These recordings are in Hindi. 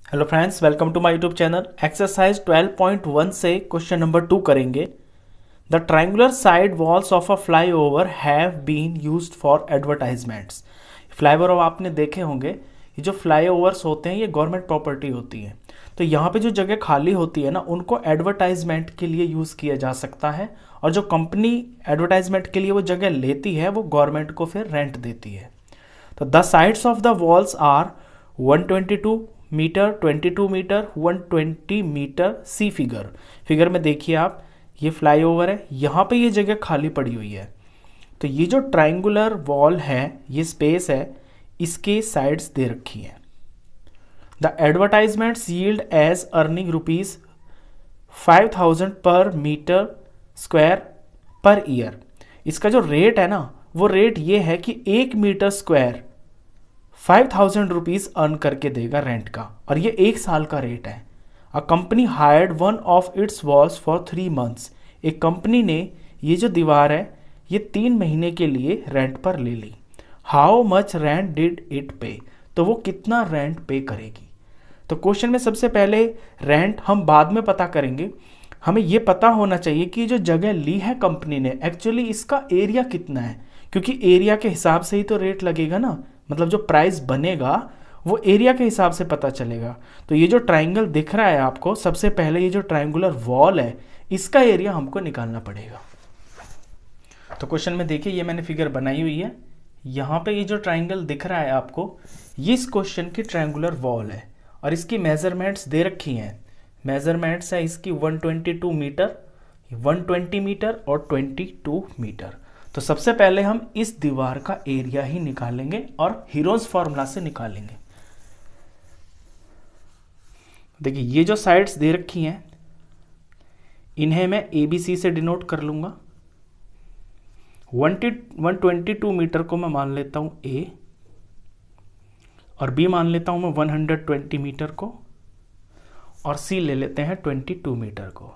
Hello friends, welcome to my YouTube channel. Exercise 12.1 से क्वेश्चन नंबर 2 करेंगे। The triangular side walls of a flyover have been used for advertisements. Flyover आपने देखे होंगे, ये जो फ्लाईओवर्स होते हैं ये गवर्नमेंट प्रॉपर्टी होती है। तो यहाँ पे जो जगह खाली होती है ना, उनको एडवर्टाइजमेंट के लिए यूज़ किया जा सकता है, और जो कंपनी एडवर्टाइजमेंट के लिए वो जगह लेती है वो गवर्नमेंट को फिर रेंट देती है। तो the sides of the walls are 122 meter, 22 meter, 120 meter. See figure में देखिए आप, ये फ्लाईओवर है, यहाँ पे ये जगह खाली पड़ी हुई है। तो ये जो ट्रायंगुलर वॉल है, ये स्पेस है, इसके साइड्स दे रखी हैं। The advertisements yield as earning rupees 5000 per metre square per year. इसका जो रेट है ना, वो रेट ये है कि 1 मीटर स्क्वायर 5000 रुपीज अर्न करके देगा रेंट का, और ये 1 साल का रेट है। A company hired one of its walls for 3 months. एक कंपनी ने ये जो दीवार है ये 3 महीने के लिए रेंट पर ले ली। How much rent did it pay? तो वो कितना रेंट पे करेगी? तो क्वेश्चन में सबसे पहले रेंट हम बाद में पता करेंगे, हमें ये पता होना चाहिए कि जो जगह ली है कंपनी ने, एक्चुअली इसका एरिया कितना है, क्योंकि एरिया के हिसाब से ही तो रेट लगेगा ना। मतलब जो प्राइस बनेगा वो एरिया के हिसाब से पता चलेगा। तो ये जो ट्राइंगल दिख रहा है आपको, सबसे पहले ये जो ट्राइंगुलर वॉल है इसका एरिया हमको निकालना पड़ेगा। तो क्वेश्चन में देखिए, ये मैंने फिगर बनाई हुई है। यहाँ पे ये जो ट्राइंगल दिख रहा है आपको, ये इस क्वेश्चन की ट्राइंगुलर वॉल है, और इसकी मेजरमेंट्स दे रखी हैं। मेजरमेंट्स है इसकी 122 मीटर, 120 मीटर और 22 मीटर। तो सबसे पहले हम इस दीवार का एरिया ही निकालेंगे और हीरोज फॉर्मूला से निकालेंगे। देखिए, ये जो साइड्स दे रखी हैं इन्हें मैं ABC से डिनोट कर लूंगा। 122 मीटर को मैं मान लेता हूं A, और B मान लेता हूं मैं 120 मीटर को, और C ले लेते हैं 22 मीटर को।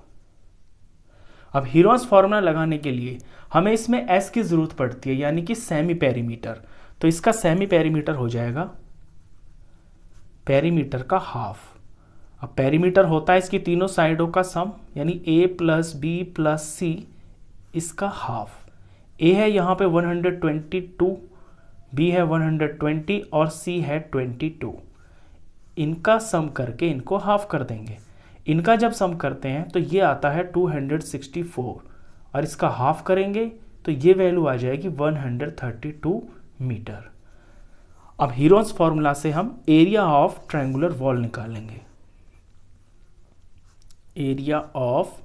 अब हीरोज फॉर्मूला लगाने के लिए हमें इसमें S की जरूरत पड़ती है, यानी कि सेमी पेरीमीटर। तो इसका सेमी पेरीमीटर हो जाएगा पेरीमीटर का हाफ। अब पेरीमीटर होता है इसकी तीनों साइडों का सम, यानी A plus B plus C, इसका हाफ। A है यहाँ पे 122, B है 120 और C है 22। इनका सम करके इनको हाफ कर देंगे। इनका जब सम करते हैं तो ये आता है 264, और इसका हाफ करेंगे तो ये वैल्यू आ जाएगी 132 मीटर। अब हीरोज फॉर्मूला से हम एरिया ऑफ ट्रायंगुलर वॉल निकालेंगे। Area of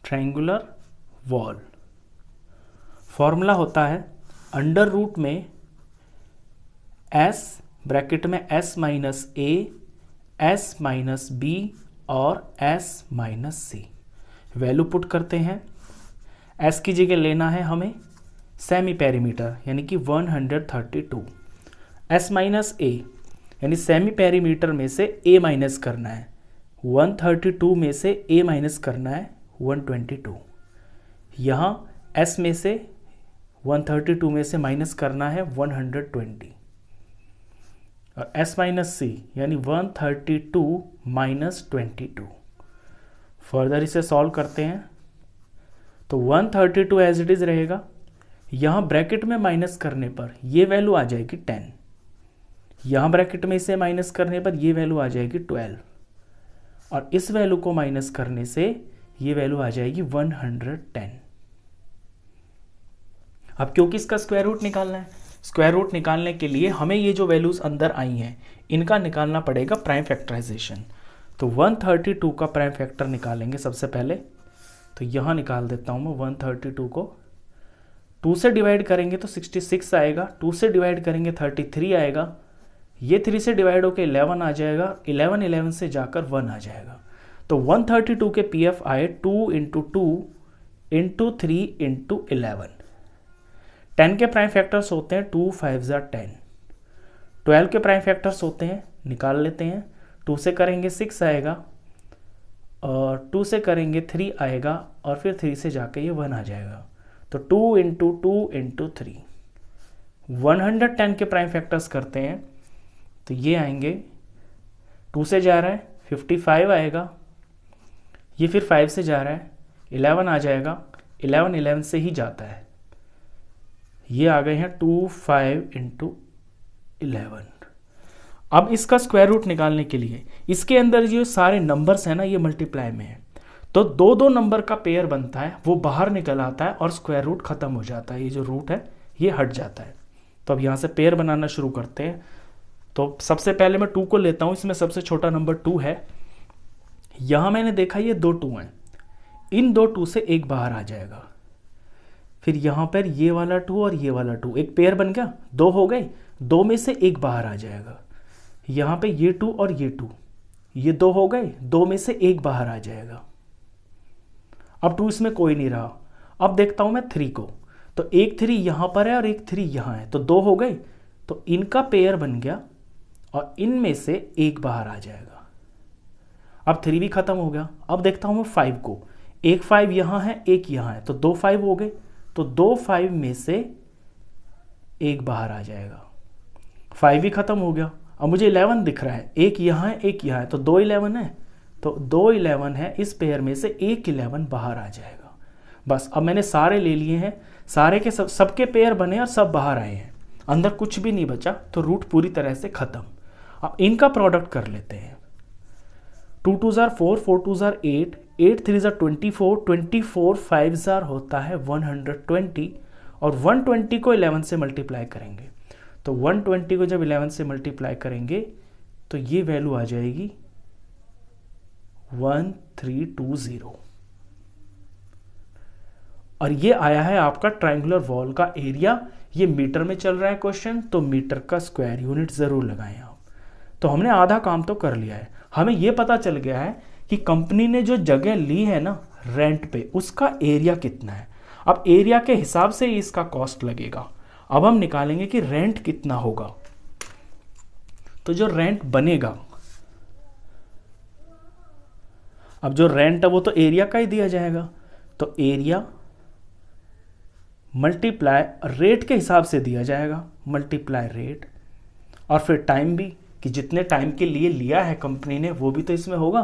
triangular wall formula होता है अंडर रूट में S, ब्रैकेट में S minus A, S minus B और S minus C। Value put करते हैं। S की जगह लेना है हमें सेमी पेरीमीटर, यानी कि 132। S माइनस A यानी सेमी पेरीमीटर में से A माइनस करना है, 132 में से A माइनस करना है 122। यहाँ S में से 132 में से माइनस करना है 120, और S माइनस C यानी 132 माइनस 22। फर्दर इसे सॉल्व करते हैं तो 132 एज इट इज रहेगा। यहाँ ब्रैकेट में माइनस करने पर ये वैल्यू आ जाएगी 10, यहाँ ब्रैकेट में इसे माइनस करने पर ये वैल्यू आ जाएगी 12, और इस वैल्यू को माइनस करने से ये वैल्यू आ जाएगी 110। अब क्योंकि इसका स्क्वायर रूट निकालना है, स्क्वायर रूट निकालने के लिए हमें ये जो वैल्यूज अंदर आई हैं इनका निकालना पड़ेगा प्राइम फैक्टराइजेशन। तो 132 का प्राइम फैक्टर निकालेंगे सबसे पहले। तो यहाँ निकाल देता हूँ मैं 132 को। 2 से डिवाइड करेंगे तो 66 आएगा, 2 से डिवाइड करेंगे 33 आएगा, ये 3 से डिवाइड होकर 11 आ जाएगा, 11 से जाकर 1 आ जाएगा। तो 132 के PF आए 2 इंटू 2 इंटू 3 इंटू 11। 10 के प्राइम फैक्टर्स होते हैं 2 5 10। 12 के प्राइम फैक्टर्स होते हैं, निकाल लेते हैं। 2 से करेंगे 6 आएगा, और 2 से करेंगे 3 आएगा, और फिर 3 से जाके ये 1 आ जाएगा। तो 2 इंटू 2 इंटू 3। 110 के प्राइम फैक्टर्स करते हैं तो ये आएंगे 2 से जा रहा है 55 आएगा, ये फिर 5 से जा रहा है 11 आ जाएगा, 11 11 से ही जाता है, ये आ गए हैं 2 5 इंटू 11। अब इसका स्क्वायर रूट निकालने के लिए इसके अंदर जो सारे नंबर्स हैं ना ये मल्टीप्लाई में है, तो दो दो नंबर का पेयर बनता है, वो बाहर निकल आता है और स्क्वायर रूट खत्म हो जाता है, ये जो रूट है ये हट जाता है। तो अब यहाँ से पेयर बनाना शुरू करते हैं। तो सबसे पहले मैं 2 को लेता हूँ, इसमें सबसे छोटा नंबर 2 है। यहाँ मैंने देखा ये 2 2 हैं, इन 2 2 से एक बाहर आ जाएगा, फिर यहाँ पर ये वाला 2 और ये वाला 2 एक पेयर बन गया, 2 हो गए, 2 में से एक बाहर आ जाएगा, यहाँ पे ये 2 और ये 2, ये 2 हो गए, 2 में से एक बाहर आ जाएगा। अब 2 इसमें कोई नहीं रहा। अब देखता हूँ मैं 3 को, तो एक 3 यहाँ पर है और एक 3 यहाँ है, तो 2 हो गए, तो इनका पेयर बन गया और इनमें से एक बाहर आ जाएगा। अब 3 भी खत्म हो गया। अब देखता हूँ मैं 5 को, एक 5 यहाँ है एक यहाँ है, तो 2 5 हो गए, तो 2 5 में से एक बाहर आ जाएगा। 5 भी खत्म हो गया। अब मुझे 11 दिख रहा है, एक यहाँ है एक यहाँ है, तो 2 11 है, तो 2 11 है, इस पेयर में से एक 11 बाहर आ जाएगा। बस अब मैंने सारे ले लिए हैं, सारे के सबके पेयर बने और सब बाहर आए हैं, अंदर कुछ भी नहीं बचा, तो रूट पूरी तरह से खत्म। अब इनका प्रोडक्ट कर लेते हैं। 2 2 जार 4, 4 2 जार 8, 8 3 जार 24, 24 5 जार होता है 120, और 120 को 11 से मल्टीप्लाई करेंगे, तो 120 को जब 11 से मल्टीप्लाई करेंगे तो ये वैल्यू आ जाएगी 1320, और ये आया है आपका ट्रायंगुलर वॉल का एरिया। ये मीटर में चल रहा है क्वेश्चन, तो मीटर का स्क्वायर यूनिट जरूर लगाएं आप। तो हमने आधा काम तो कर लिया है, हमें ये पता चल गया है कि कंपनी ने जो जगह ली है ना रेंट पे, उसका एरिया कितना है। अब एरिया के हिसाब से ही इसका कॉस्ट लगेगा। अब हम निकालेंगे कि रेंट कितना होगा। तो जो रेंट बनेगा, अब जो रेंट है वो तो एरिया का ही दिया जाएगा, तो एरिया मल्टीप्लाई रेट के हिसाब से दिया जाएगा, मल्टीप्लाई रेट, और फिर टाइम भी, कि जितने टाइम के लिए लिया है कंपनी ने वो भी तो इसमें होगा,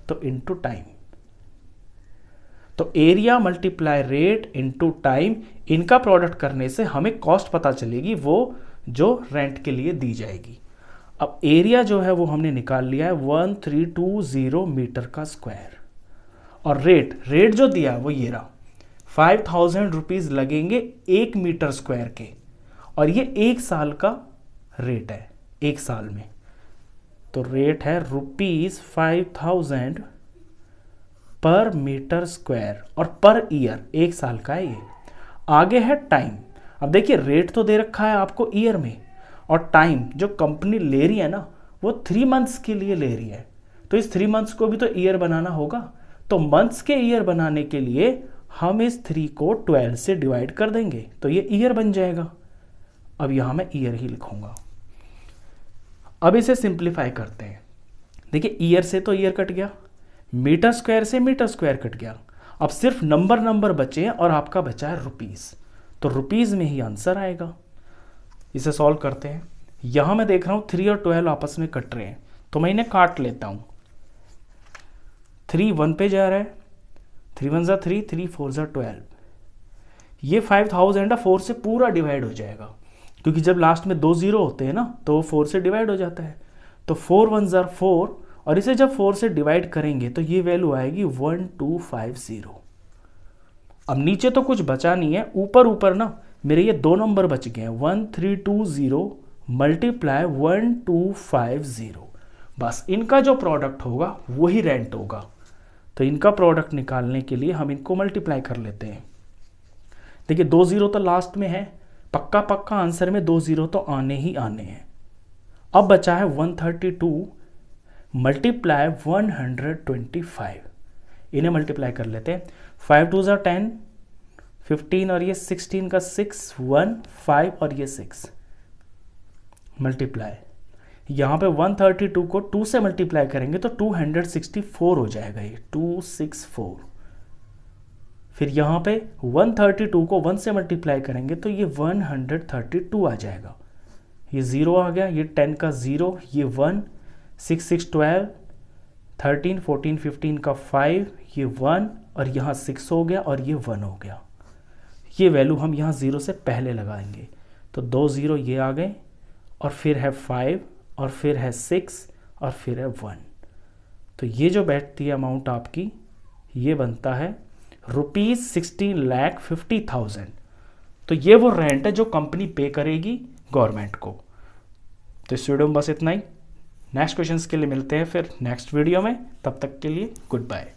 तो इनटू टाइम। तो area multiply rate into time, इनका प्रोडक्ट करने से हमें कॉस्ट पता चलेगी, वो जो रेंट के लिए दी जाएगी। अब एरिया जो है वो हमने निकाल लिया है 1320 मीटर का स्क्वायर, और रेट जो दिया वो ये रहा 5000 रुपीज लगेंगे 1 मीटर स्क्वायर के, और ये 1 साल का रेट है, 1 साल में, तो रेट है ₹5000 पर मीटर स्क्वायर, और पर ईयर 1 साल का है ये। आगे है टाइम। अब देखिए रेट तो दे रखा है आपको ईयर में, और टाइम जो कंपनी ले रही है ना वो 3 मंथ्स के लिए ले रही है, तो इस 3 मंथ्स को भी तो ईयर बनाना होगा। तो मंथ्स के ईयर बनाने के लिए हम इस 3 को 12 से डिवाइड कर देंगे, तो ये ईयर बन जाएगा। अब यहां मैं ईयर ही लिखूंगा। अब इसे सिंप्लीफाई करते हैं। देखिए ईयर से तो ईयर कट गया, मीटर स्क्वायर से मीटर स्क्वायर कट गया, अब सिर्फ नंबर बचे हैं और आपका बचा है रुपीस, तो रुपीस में ही आंसर आएगा। इसे सॉल्व करते हैं। यहां मैं देख रहा हूं 3 और 12 आपस में कट रहे हैं, तो मैं इन्हें काट लेता हूं। 3 1 पे जा रहा है, 3 1 = 3, 3 4 = 12, ये 5000 4 से पूरा डिवाइड हो जाएगा, क्योंकि जब लास्ट में 2 0 होते हैं ना तो वो 4 से डिवाइड हो जाता है। तो 4 1 = 4, और इसे जब 4 से डिवाइड करेंगे तो ये वैल्यू आएगी 1250। अब नीचे तो कुछ बचा नहीं है, ऊपर ना मेरे ये 2 नंबर बच गए हैं, 1320 मल्टीप्लाई 1250, बस इनका जो प्रोडक्ट होगा वही रेंट होगा। तो इनका प्रोडक्ट निकालने के लिए हम इनको मल्टीप्लाई कर लेते हैं। देखिए 2 0 तो लास्ट में है, पक्का आंसर में 2 0 तो आने ही आने हैं। अब बचा है 132 मल्टीप्लाई 125, इन्हें मल्टीप्लाई कर लेते हैं। 5 2 = 10, 15 और ये 16 का 6, 1 5 और ये 6 मल्टीप्लाई। यहाँ पे 132 को 2 से मल्टीप्लाई करेंगे तो 264 हो जाएगा, ये 264। फिर यहाँ पे 132 को 1 से मल्टीप्लाई करेंगे तो ये 132 आ जाएगा, ये 0 आ गया, ये 10 का 0, ये 1, 6 6 12, 13 14 15 का 5, ये 1 और यहाँ 6 हो गया और ये 1 हो गया। ये वैल्यू हम यहाँ 0 से पहले लगाएंगे, तो 2 0 ये आ गए और फिर है 5 और फिर है 6 और फिर है 1। तो ये जो बैठती है अमाउंट आपकी, ये बनता है ₹16,50,000। तो ये वो रेंट है जो कंपनी पे करेगी गवर्नमेंट को। तो इस वीडियो में बस इतना ही। नेक्स्ट क्वेश्चंस के लिए मिलते हैं फिर नेक्स्ट वीडियो में, तब तक के लिए गुड बाय।